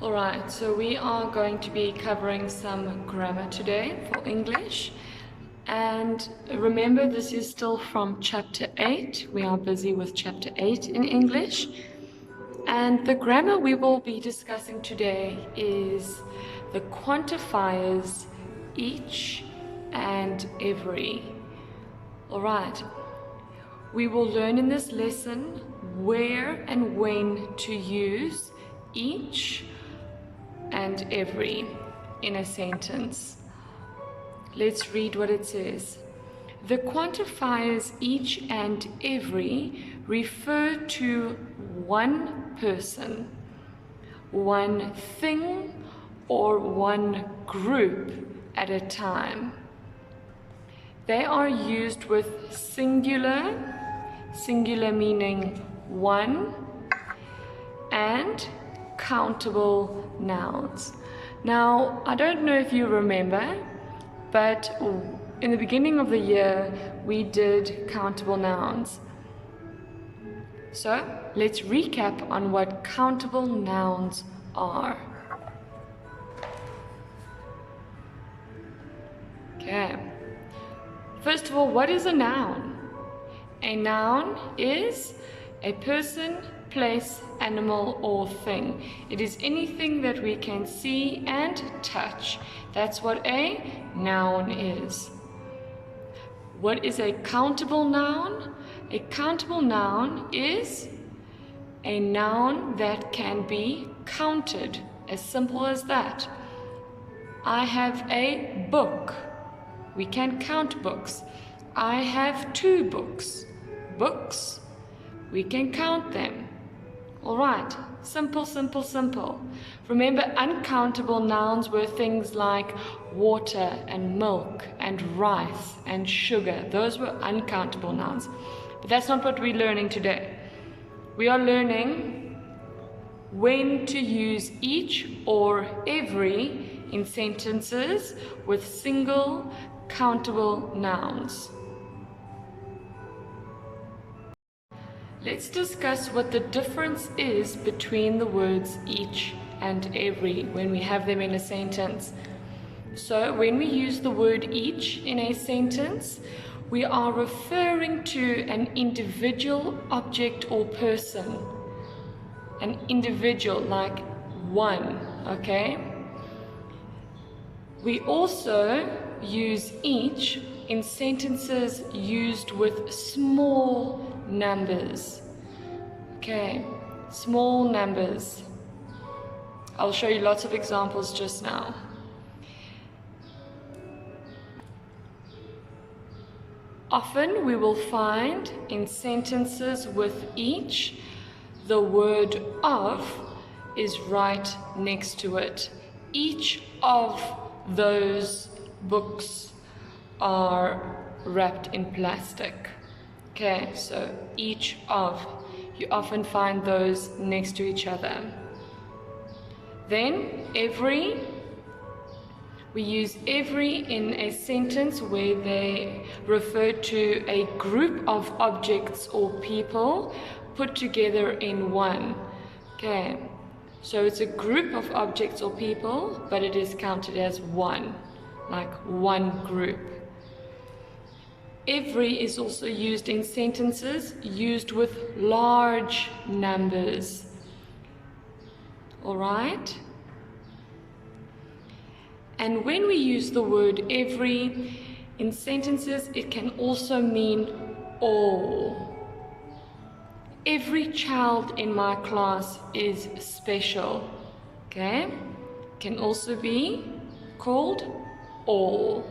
Alright, so we are going to be covering some grammar today for English. And remember, this is still from chapter 8. We are busy with chapter 8 in English. And the grammar we will be discussing today is the quantifiers each and every. Alright, we will learn in this lesson where and when to use each and every in a sentence. Let's read what it says. The quantifiers each and every refer to one person, one thing, or one group at a time. They are used with singular meaning one, and countable nouns. Now, I don't know if you remember, but in the beginning of the year, we did countable nouns. So, let's recap on what countable nouns are. Okay. First of all, what is a noun? A noun is a person, place, animal, or thing. It is anything that we can see and touch. That's what a noun is. What is a countable noun? A countable noun is a noun that can be counted. As simple as that. I have a book. We can count books. I have 2 books. Books, we can count them. Alright, simple. Remember, uncountable nouns were things like water and milk and rice and sugar. Those were uncountable nouns. But that's not what we're learning today. We are learning when to use each or every in sentences with single countable nouns. Let's discuss what the difference is between the words each and every when we have them in a sentence. So when we use the word each in a sentence, we are referring to an individual object or person. An individual, like one, okay? We also use each in sentences used with small numbers. Okay, small numbers. I'll show you lots of examples just now. Often we will find in sentences with each, the word of is right next to it. Each of those books are wrapped in plastic. Okay, so each of, you often find those next to each other. Then every, we use every in a sentence where they refer to a group of objects or people put together in one. Okay, so it's a group of objects or people, but it is counted as one, like one group. Every is also used in sentences used with large numbers. Alright? And when we use the word every in sentences, it can also mean all. Every child in my class is special. Okay? Can also be called all.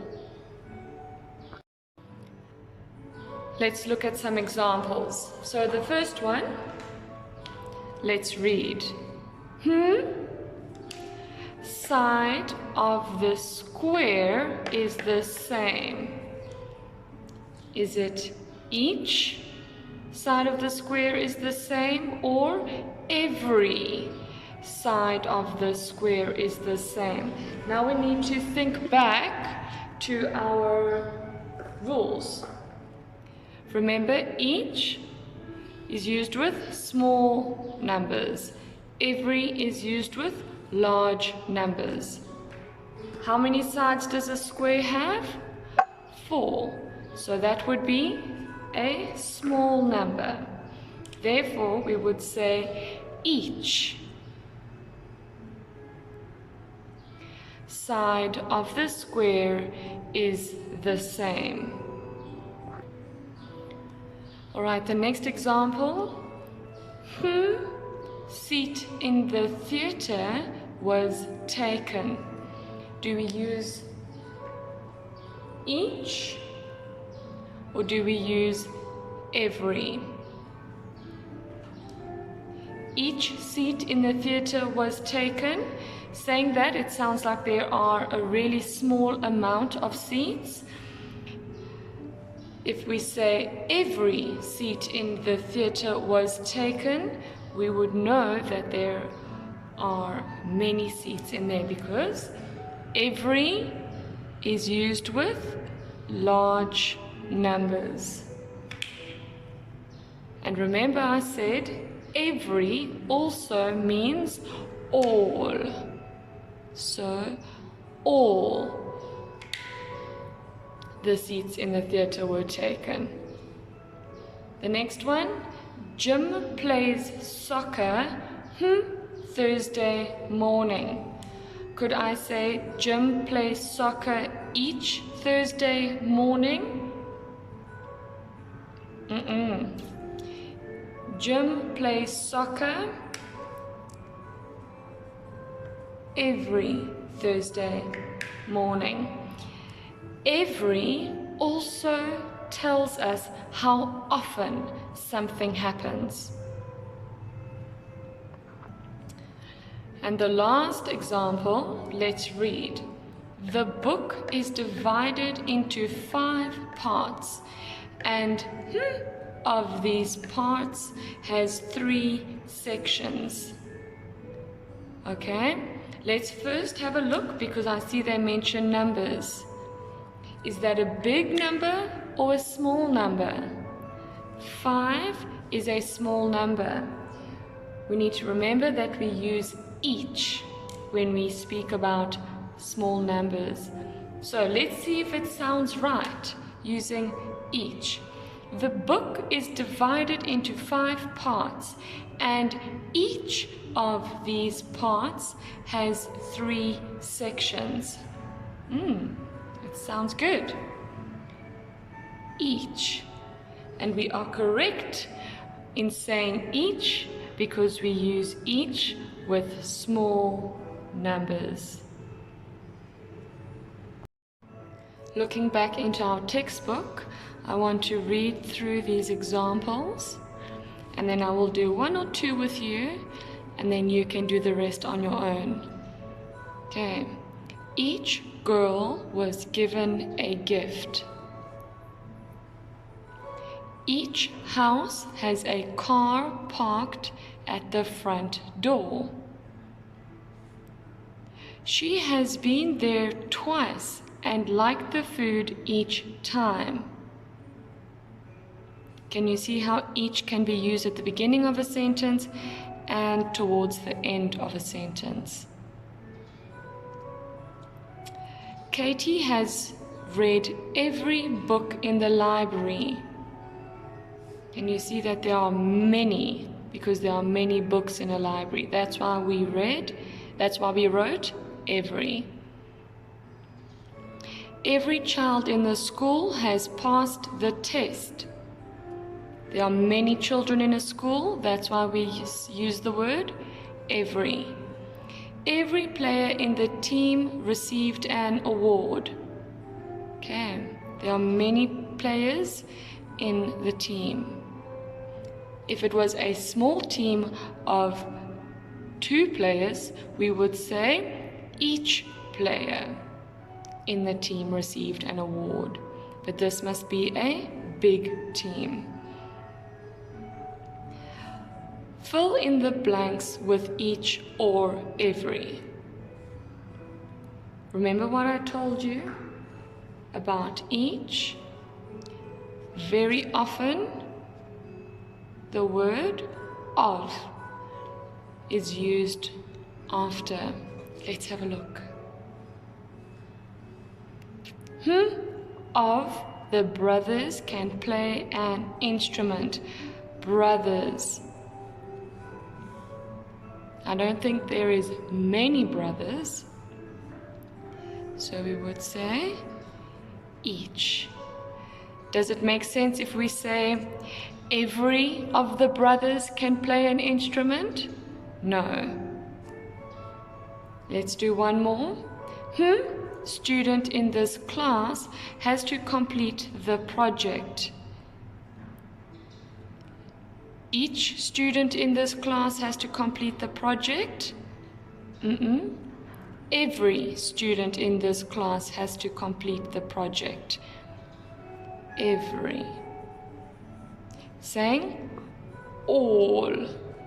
Let's look at some examples. So the first one, let's read. Side of the square is the same. Is it each side of the square is the same, or every side of the square is the same? Now we need to think back to our rules. Remember, each is used with small numbers. Every is used with large numbers. How many sides does a square have? 4. So that would be a small number. Therefore, we would say each side of the square is the same. Alright, the next example. Whose seat in the theater was taken? Do we use each or do we use every? Each seat in the theater was taken. Saying that, it sounds like there are a really small amount of seats. If we say every seat in the theater was taken, we would know that there are many seats in there because every is used with large numbers. And remember, I said every also means all. So all the seats in the theater were taken. The next one, Jim plays soccer Thursday morning. Could I say Jim plays soccer each Thursday morning? Jim plays soccer every Thursday morning. Every also tells us how often something happens. And the last example, let's read. The book is divided into 5 parts, and of these parts has 3 sections. Okay, let's first have a look because I see they mention numbers. Is that a big number or a small number? 5 is a small number. We need to remember that we use each when we speak about small numbers. So let's see if it sounds right using each. The book is divided into 5 parts, and each of these parts has 3 sections. It sounds good. Each. And we are correct in saying each because we use each with small numbers. Looking back into our textbook, I want to read through these examples, and then I will do 1 or 2 with you, and then you can do the rest on your own. Okay. Each girl was given a gift. Each house has a car parked at the front door. She has been there twice and liked the food each time. Can you see how each can be used at the beginning of a sentence and towards the end of a sentence? Katie has read every book in the library. Can you see that there are many, because there are many books in a library. That's why we wrote every. Every child in the school has passed the test. There are many children in a school, that's why we use the word every. Every player in the team received an award. Okay, there are many players in the team. If it was a small team of 2 players, we would say each player in the team received an award. But this must be a big team. Fill in the blanks with each or every. Remember what I told you about each? Very often, the word of is used after Let's have a look. Who of the brothers can play an instrument? Brothers. I don't think there is many brothers. So we would say each. Does it make sense if we say every of the brothers can play an instrument? No. Let's do one more. Who student in this class has to complete the project? Each student in this class has to complete the project? Every student in this class has to complete the project. Every. Saying all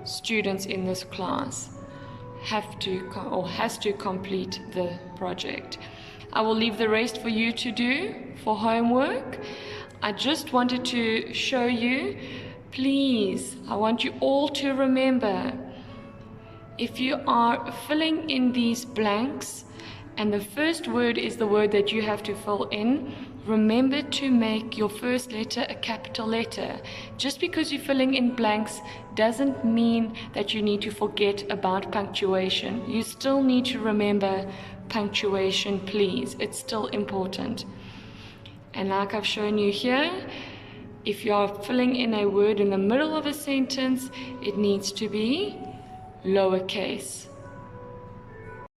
students in this class have to or has to complete the project. I will leave the rest for you to do for homework. I just wanted to show you, please, I want you all to remember, if you are filling in these blanks and the first word is the word that you have to fill in, remember to make your first letter a capital letter. Just because you're filling in blanks doesn't mean that you need to forget about punctuation. You still need to remember punctuation, please. It's still important. And like I've shown you here, if you are filling in a word in the middle of a sentence, it needs to be lowercase.